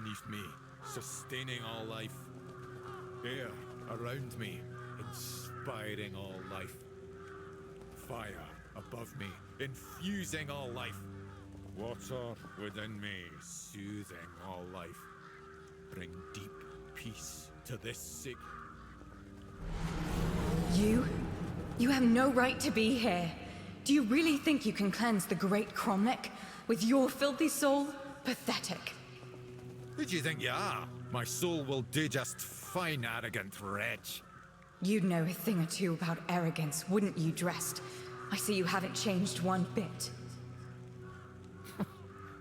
beneath me, sustaining all life. Air around me, inspiring all life. Fire above me, infusing all life. Water within me, soothing all life. Bring deep peace to this sick. You have no right to be here. Do you really think you can cleanse the great Cromlech with your filthy soul? Pathetic. Who do you think you are? My soul will do just fine, arrogant wretch. You'd know a thing or two about arrogance, wouldn't you, Dressed? I see you haven't changed one bit.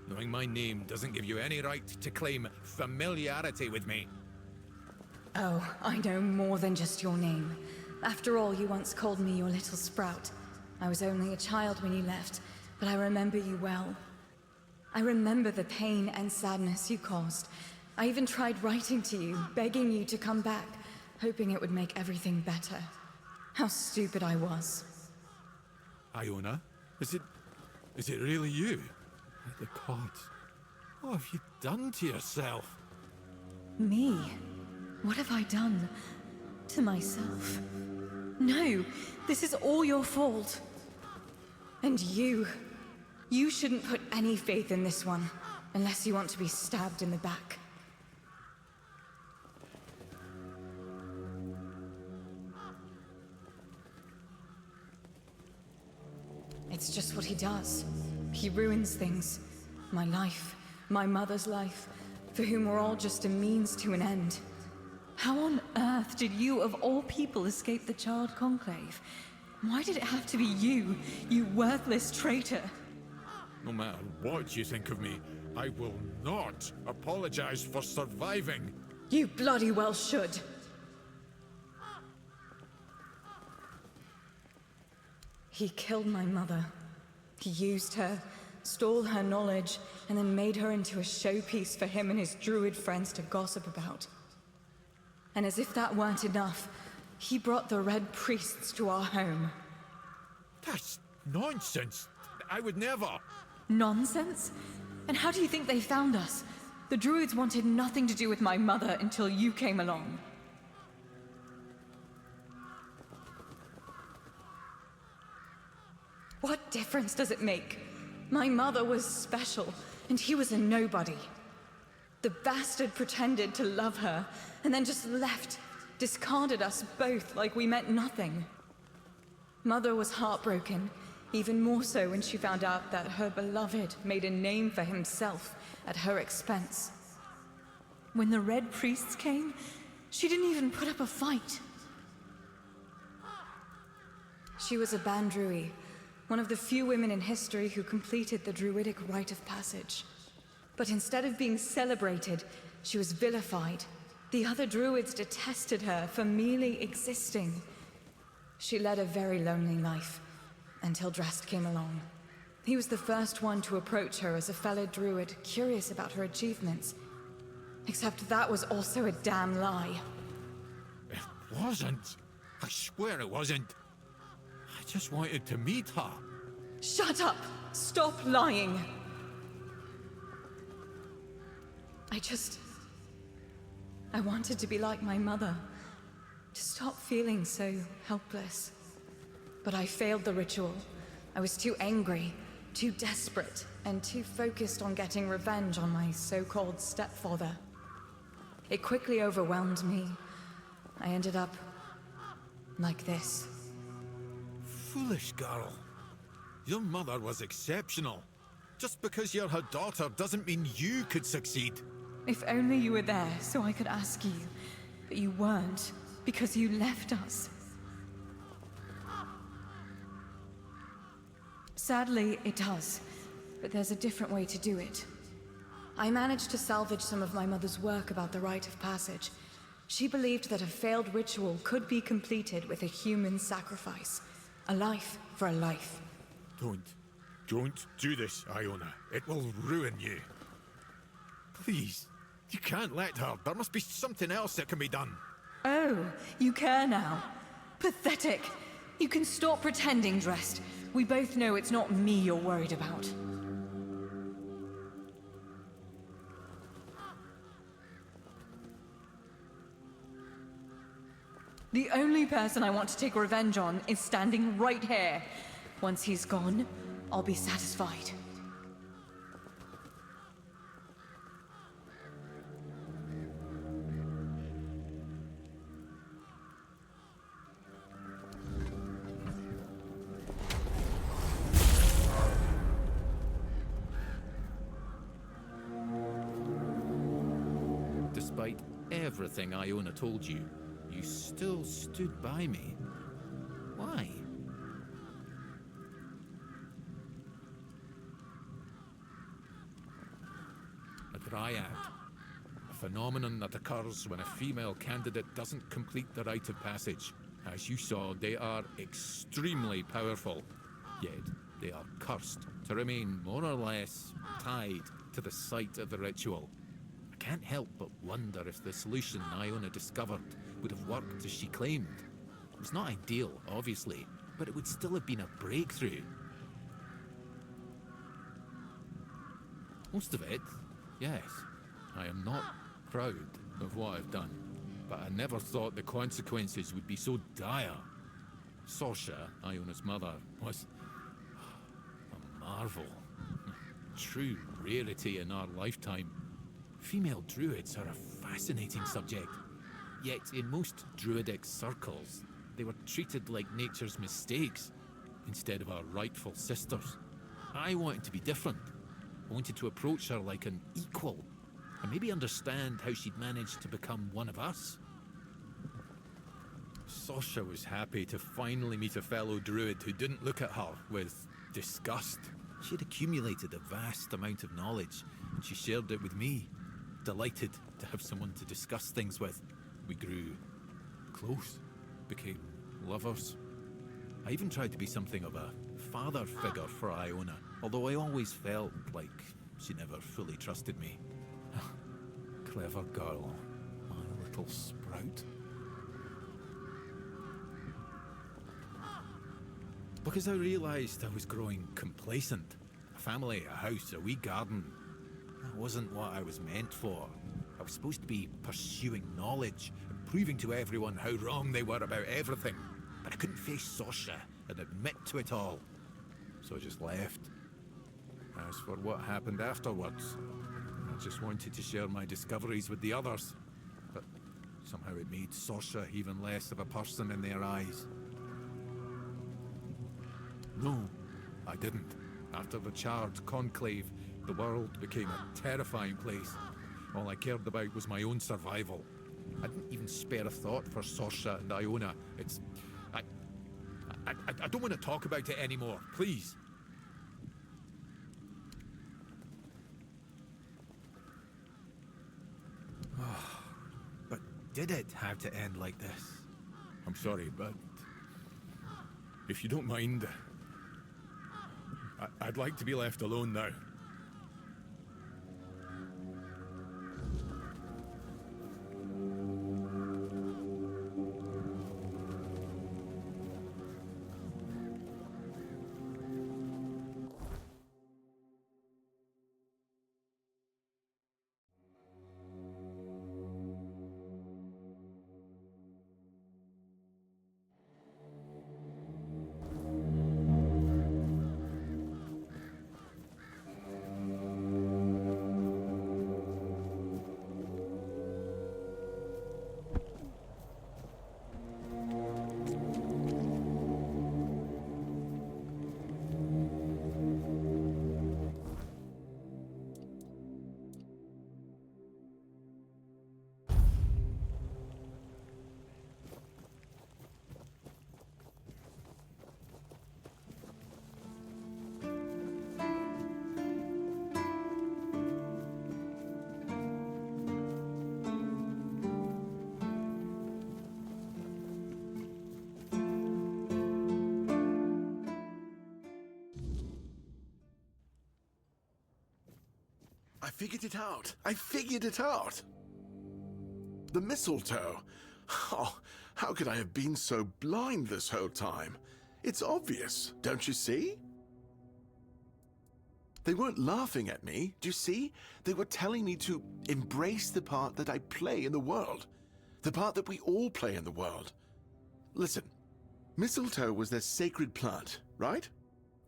Knowing my name doesn't give you any right to claim familiarity with me. Oh, I know more than just your name. After all, you once called me your little sprout. I was only a child when you left, but I remember you well. I remember the pain and sadness you caused. I even tried writing to you, begging you to come back, hoping it would make everything better. How stupid I was. Iona? Is it really you? The gods. What have you done to yourself? Me? What have I done? To myself? No, this is all your fault. And you shouldn't put any faith in this one, unless you want to be stabbed in the back. It's just what he does. He ruins things. My life, my mother's life, for whom we're all just a means to an end. How on earth did you, of all people, escape the Child Conclave? Why did it have to be you, you worthless traitor? No matter what you think of me, I will not apologize for surviving. You bloody well should. He killed my mother. He used her, stole her knowledge, and then made her into a showpiece for him and his druid friends to gossip about. And as if that weren't enough, he brought the Red Priests to our home. That's nonsense. I would never. Nonsense? And how do you think they found us? The druids wanted nothing to do with my mother until you came along. What difference does it make? My mother was special, and he was a nobody. The bastard pretended to love her, and then just left, discarded us both like we meant nothing. Mother was heartbroken, even more so when she found out that her beloved made a name for himself at her expense. When the Red Priests came, she didn't even put up a fight. She was a Bandrui, one of the few women in history who completed the druidic rite of passage. But instead of being celebrated, she was vilified. The other druids detested her for merely existing. She led a very lonely life, until Drast came along. He was the first one to approach her as a fellow druid, curious about her achievements. Except that was also a damn lie. It wasn't. I swear it wasn't. I just wanted to meet her. Shut up! Stop lying! I wanted to be like my mother. To stop feeling so helpless. But I failed the ritual. I was too angry, too desperate, and too focused on getting revenge on my so-called stepfather. It quickly overwhelmed me. I ended up like this. Foolish girl. Your mother was exceptional. Just because you're her daughter doesn't mean you could succeed. If only you were there so I could ask you. But you weren't, because you left us. Sadly, it does. But there's a different way to do it. I managed to salvage some of my mother's work about the rite of passage. She believed that a failed ritual could be completed with a human sacrifice. A life for a life. Don't do this, Iona. It will ruin you. Please, you can't let her. There must be something else that can be done. Oh, you care now. Pathetic. You can stop pretending, Dressed. We both know it's not me you're worried about. The only person I want to take revenge on is standing right here. Once he's gone, I'll be satisfied. Despite everything Iona told you, you still stood by me. Why? A dryad. A phenomenon that occurs when a female candidate doesn't complete the rite of passage. As you saw, they are extremely powerful. Yet, they are cursed to remain more or less tied to the site of the ritual. I can't help but wonder if the solution Iona discovered would have worked as she claimed. It was not ideal, obviously, but it would still have been a breakthrough. Most of it, yes. I am not proud of what I've done, but I never thought the consequences would be so dire. Sorsha, Iona's mother, was a marvel. True rarity in our lifetime. Female druids are a fascinating subject. Yet in most druidic circles, they were treated like nature's mistakes instead of our rightful sisters. I wanted to be different. I wanted to approach her like an equal, and maybe understand how she'd managed to become one of us. Sorsha was happy to finally meet a fellow druid who didn't look at her with disgust. She had accumulated a vast amount of knowledge, and she shared it with me. Delighted to have someone to discuss things with. We grew close, became lovers. I even tried to be something of a father figure for Iona, although I always felt like she never fully trusted me. Clever girl, my little sprout. Because I realized I was growing complacent. A family, a house, a wee garden. That wasn't what I was meant for. I was supposed to be pursuing knowledge and proving to everyone how wrong they were about everything. But I couldn't face Sorsha and admit to it all. So I just left. As for what happened afterwards, I just wanted to share my discoveries with the others. But somehow it made Sorsha even less of a person in their eyes. No, I didn't. After the charred conclave, the world became a terrifying place. All I cared about was my own survival. I didn't even spare a thought for Sorsha and Iona. It's... I don't want to talk about it anymore, please. But did it have to end like this? I'm sorry, but... if you don't mind... I'd like to be left alone now. I figured it out. I figured it out. The mistletoe. Oh, how could I have been so blind this whole time? It's obvious, don't you see? They weren't laughing at me, do you see? They were telling me to embrace the part that I play in the world. The part that we all play in the world. Listen, mistletoe was their sacred plant, right?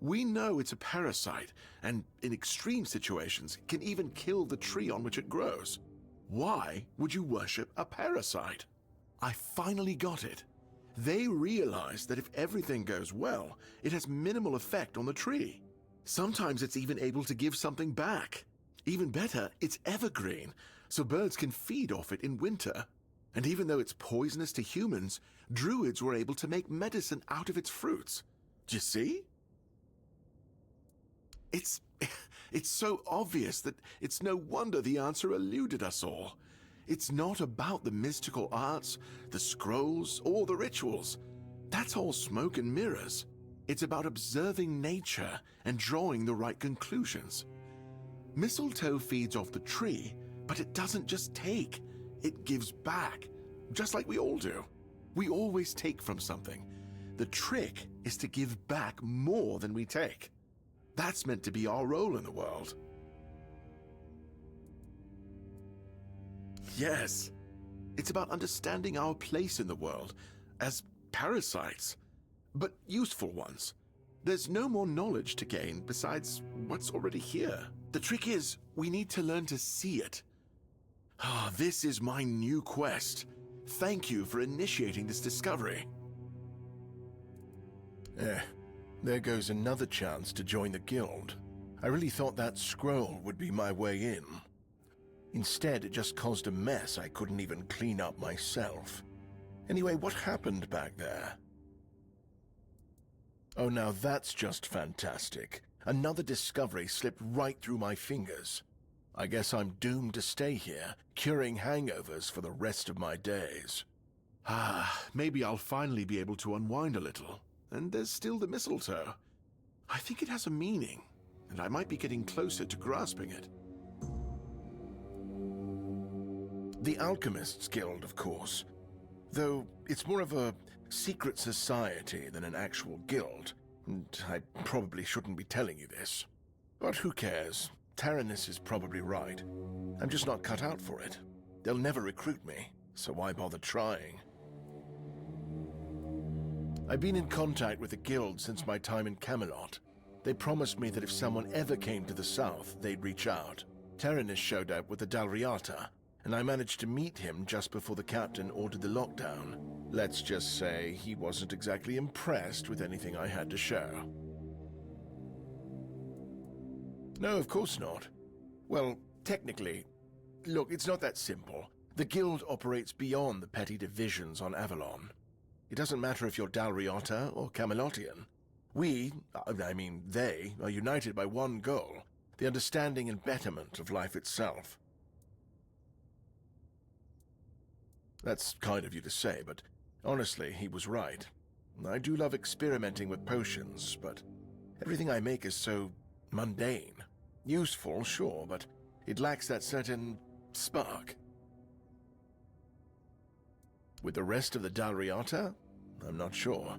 We know it's a parasite, and in extreme situations, can even kill the tree on which it grows. Why would you worship a parasite? I finally got it. They realized that if everything goes well, it has minimal effect on the tree. Sometimes it's even able to give something back. Even better, it's evergreen, so birds can feed off it in winter. And even though it's poisonous to humans, druids were able to make medicine out of its fruits. Do you see? It's so obvious that it's no wonder the answer eluded us all. It's not about the mystical arts, the scrolls, or the rituals. That's all smoke and mirrors. It's about observing nature and drawing the right conclusions. Mistletoe feeds off the tree, but it doesn't just take. It gives back, just like we all do. We always take from something. The trick is to give back more than we take. That's meant to be our role in the world. Yes, it's about understanding our place in the world as parasites, but useful ones. There's no more knowledge to gain besides what's already here. The trick is, we need to learn to see it. Ah, this is my new quest. Thank you for initiating this discovery. There goes another chance to join the guild. I really thought that scroll would be my way in. Instead, it just caused a mess I couldn't even clean up myself. Anyway, what happened back there? Oh, now that's just fantastic. Another discovery slipped right through my fingers. I guess I'm doomed to stay here, curing hangovers for the rest of my days. Maybe I'll finally be able to unwind a little. And there's still the mistletoe. I think it has a meaning, and I might be getting closer to grasping it. The Alchemists Guild, of course. Though it's more of a secret society than an actual guild. And I probably shouldn't be telling you this. But who cares? Taranis is probably right. I'm just not cut out for it. They'll never recruit me, so why bother trying? I've been in contact with the guild since my time in Camelot. They promised me that if someone ever came to the south, they'd reach out. Taranis showed up with the Dalriata, and I managed to meet him just before the captain ordered the lockdown. Let's just say he wasn't exactly impressed with anything I had to show. No, of course not. Well, technically, look, it's not that simple. The guild operates beyond the petty divisions on Avalon. It doesn't matter if you're Dalriata or Camelotian. They, are united by one goal, the understanding and betterment of life itself. That's kind of you to say, but honestly, he was right. I do love experimenting with potions, but everything I make is so mundane. Useful, sure, but it lacks that certain spark. With the rest of the Dalriata? I'm not sure.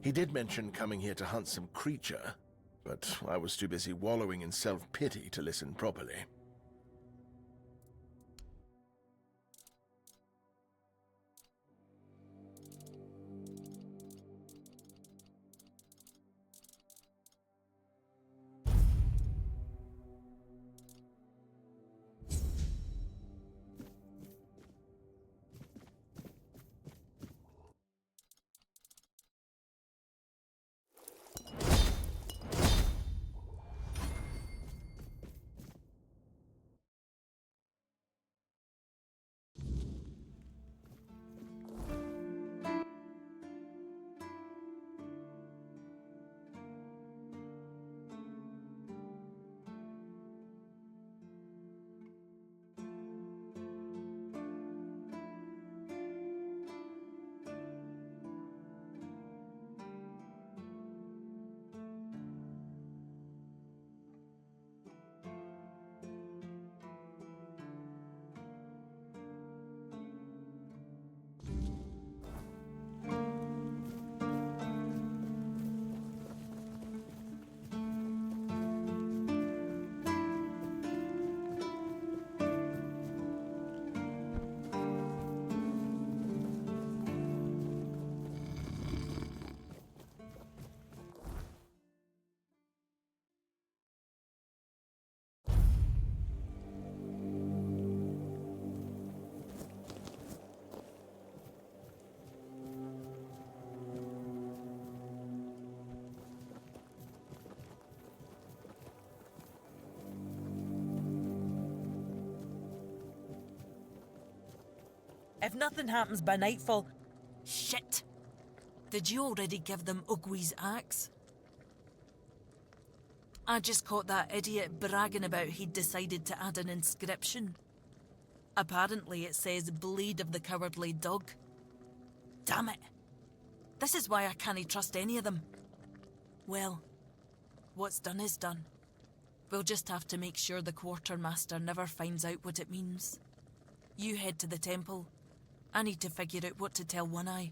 He did mention coming here to hunt some creature, but I was too busy wallowing in self-pity to listen properly. If nothing happens by nightfall... Shit! Did you already give them Ugwi's axe? I just caught that idiot bragging about he'd decided to add an inscription. Apparently it says "Bleed of the Cowardly Dog." Damn it! This is why I can't trust any of them. Well, what's done is done. We'll just have to make sure the quartermaster never finds out what it means. You head to the temple. I need to figure out what to tell One Eye.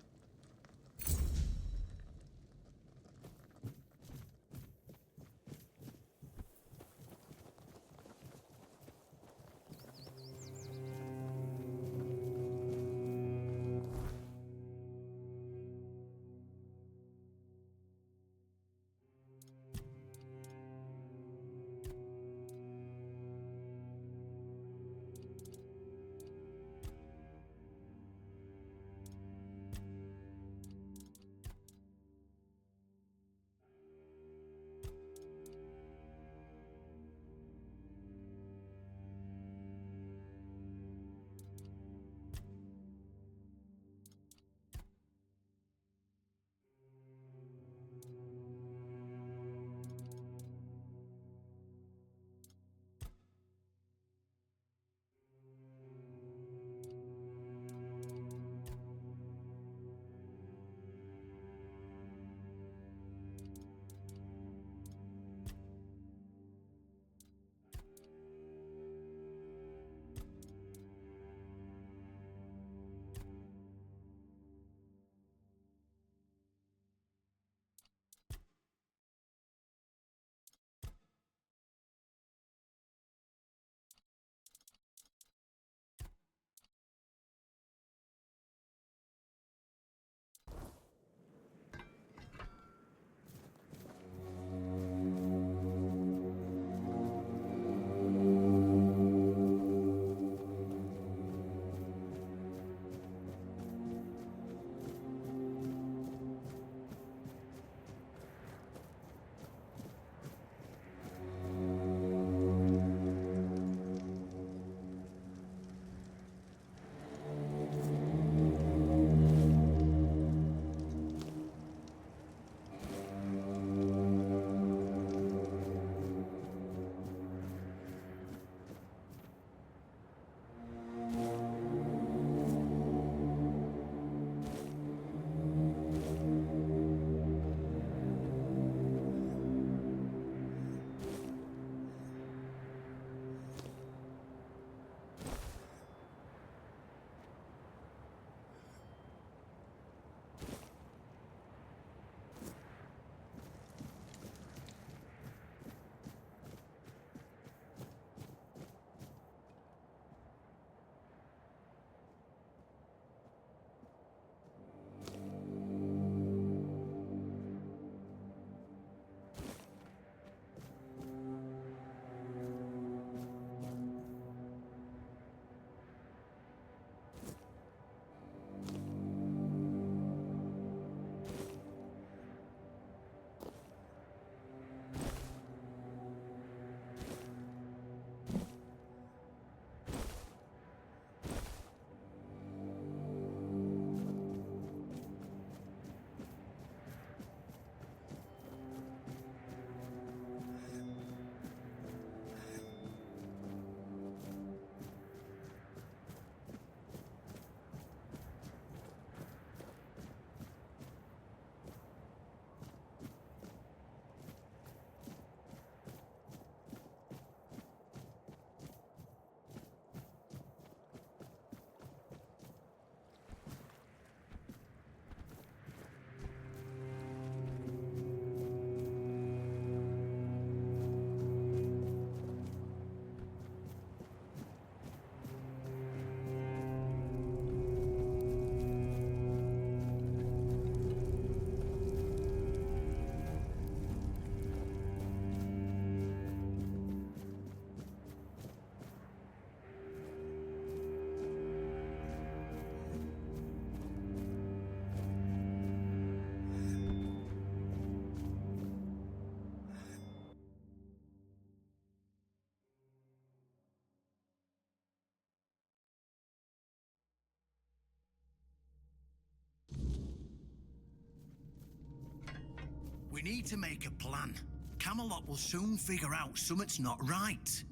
We need to make a plan. Camelot will soon figure out something's not right.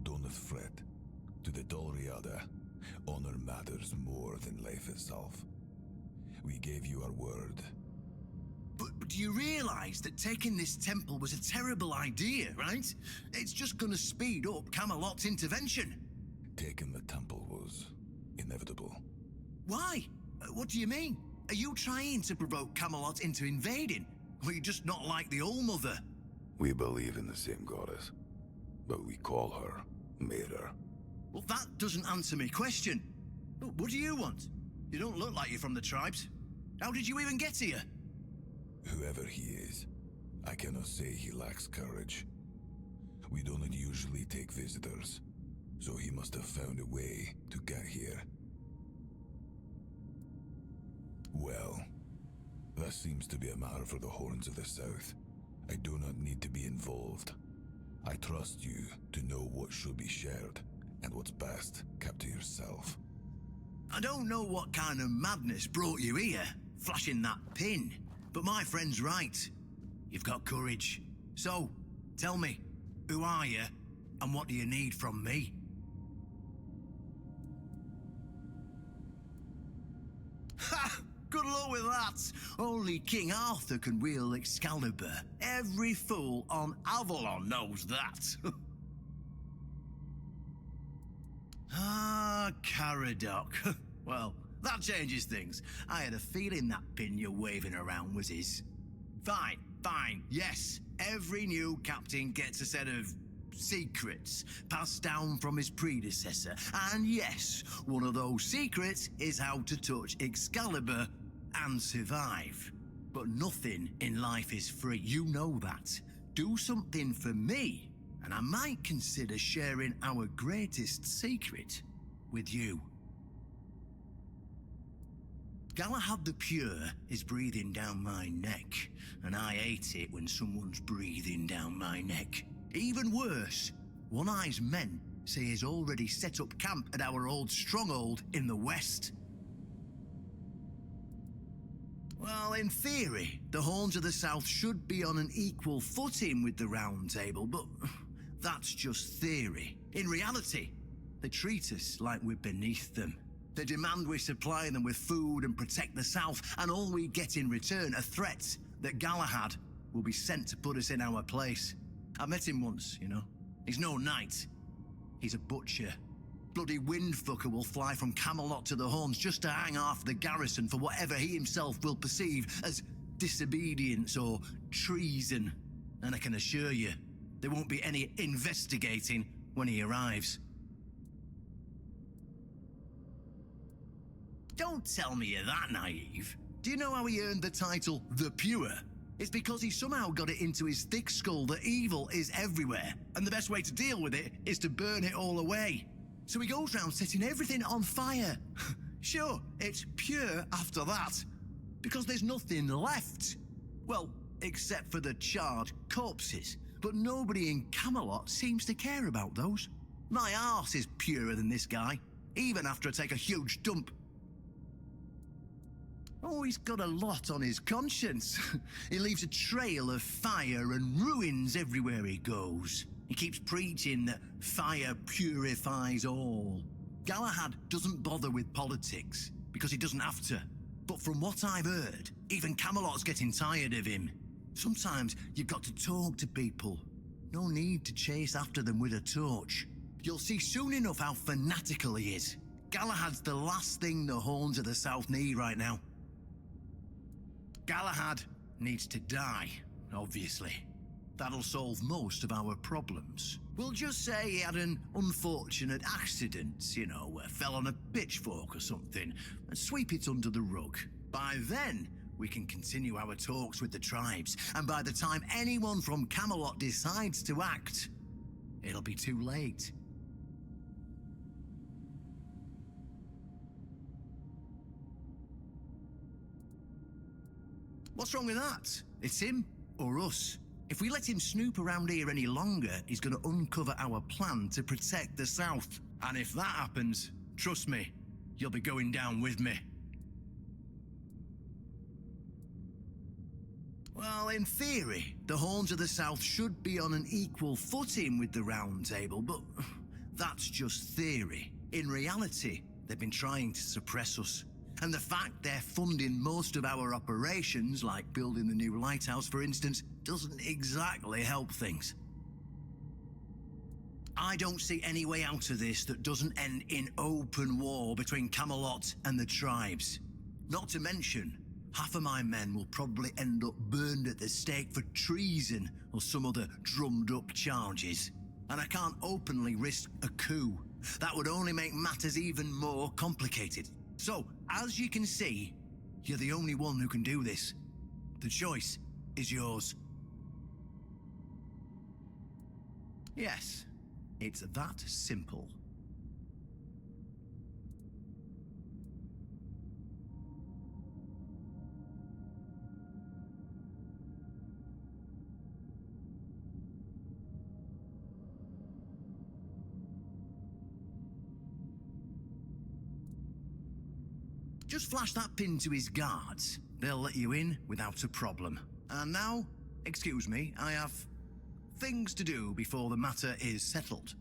Don't fret. To the Dolriada, honor matters more than life itself. We gave you our word. But do you realize that taking this temple was a terrible idea, right? It's just gonna speed up Camelot's intervention. Taking the temple was inevitable. Why? What do you mean? Are you trying to provoke Camelot into invading? Or are you just not like the Old Mother? We believe in the same goddess, but we call her Mater. Well, that doesn't answer my question. What do you want? You don't look like you're from the tribes. How did you even get here? Whoever he is, I cannot say he lacks courage. We don't usually take visitors, so he must have found a way to get here. Well, that seems to be a matter for the Horns of the South. I do not need to be involved. I trust you to know what should be shared, and what's best kept to yourself. I don't know what kind of madness brought you here, flashing that pin, but my friend's right. You've got courage. So, tell me, who are you, and what do you need from me? Ha! Good luck with that. Only King Arthur can wield Excalibur. Every fool on Avalon knows that. Caradoc. Well, that changes things. I had a feeling that pin you're waving around was his. Fine, yes. Every new captain gets a set of secrets passed down from his predecessor. And yes, one of those secrets is how to touch Excalibur and survive. But nothing in life is free, you know that. Do something for me, and I might consider sharing our greatest secret with you. Galahad the Pure is breathing down my neck, and I hate it when someone's breathing down my neck. Even worse, One Eye's men say he's already set up camp at our old stronghold in the west. Well, in theory, the Horns of the South should be on an equal footing with the Round Table, but that's just theory. In reality, they treat us like we're beneath them. They demand we supply them with food and protect the South, and all we get in return are threats that Galahad will be sent to put us in our place. I met him once, you know. He's no knight. He's a butcher. Bloody windfucker will fly from Camelot to the Horns just to hang half the garrison for whatever he himself will perceive as disobedience or treason. And I can assure you, there won't be any investigating when he arrives. Don't tell me you're that naive. Do you know how he earned the title The Pure? It's because he somehow got it into his thick skull that evil is everywhere, and the best way to deal with it is to burn it all away. So he goes round setting everything on fire. Sure, it's pure after that, because there's nothing left. Well, except for the charred corpses. But nobody in Camelot seems to care about those. My arse is purer than this guy, even after I take a huge dump. Oh, he's got a lot on his conscience. He leaves a trail of fire and ruins everywhere he goes. He keeps preaching that fire purifies all. Galahad doesn't bother with politics, because he doesn't have to. But from what I've heard, even Camelot's getting tired of him. Sometimes you've got to talk to people. No need to chase after them with a torch. You'll see soon enough how fanatical he is. Galahad's the last thing the Horns of the South need right now. Galahad needs to die, obviously. That'll solve most of our problems. We'll just say he had an unfortunate accident, you know, fell on a pitchfork or something, and sweep it under the rug. By then, we can continue our talks with the tribes, and by the time anyone from Camelot decides to act, it'll be too late. What's wrong with that? It's him or us. If we let him snoop around here any longer, he's going to uncover our plan to protect the South. And if that happens, trust me, you'll be going down with me. Well, in theory, the Horns of the South should be on an equal footing with the Round Table, but that's just theory. In reality, they've been trying to suppress us. And the fact they're funding most of our operations, like building the new lighthouse for instance, doesn't exactly help things. I don't see any way out of this that doesn't end in open war between Camelot and the tribes. Not to mention, half of my men will probably end up burned at the stake for treason or some other drummed up charges. And I can't openly risk a coup. That would only make matters even more complicated. So, as you can see, you're the only one who can do this. The choice is yours. Yes, it's that simple. Just flash that pin to his guards. They'll let you in without a problem. And now, excuse me, I have things to do before the matter is settled.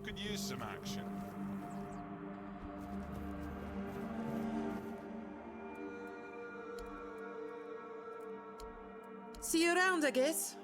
Could use some action. See you around, I guess.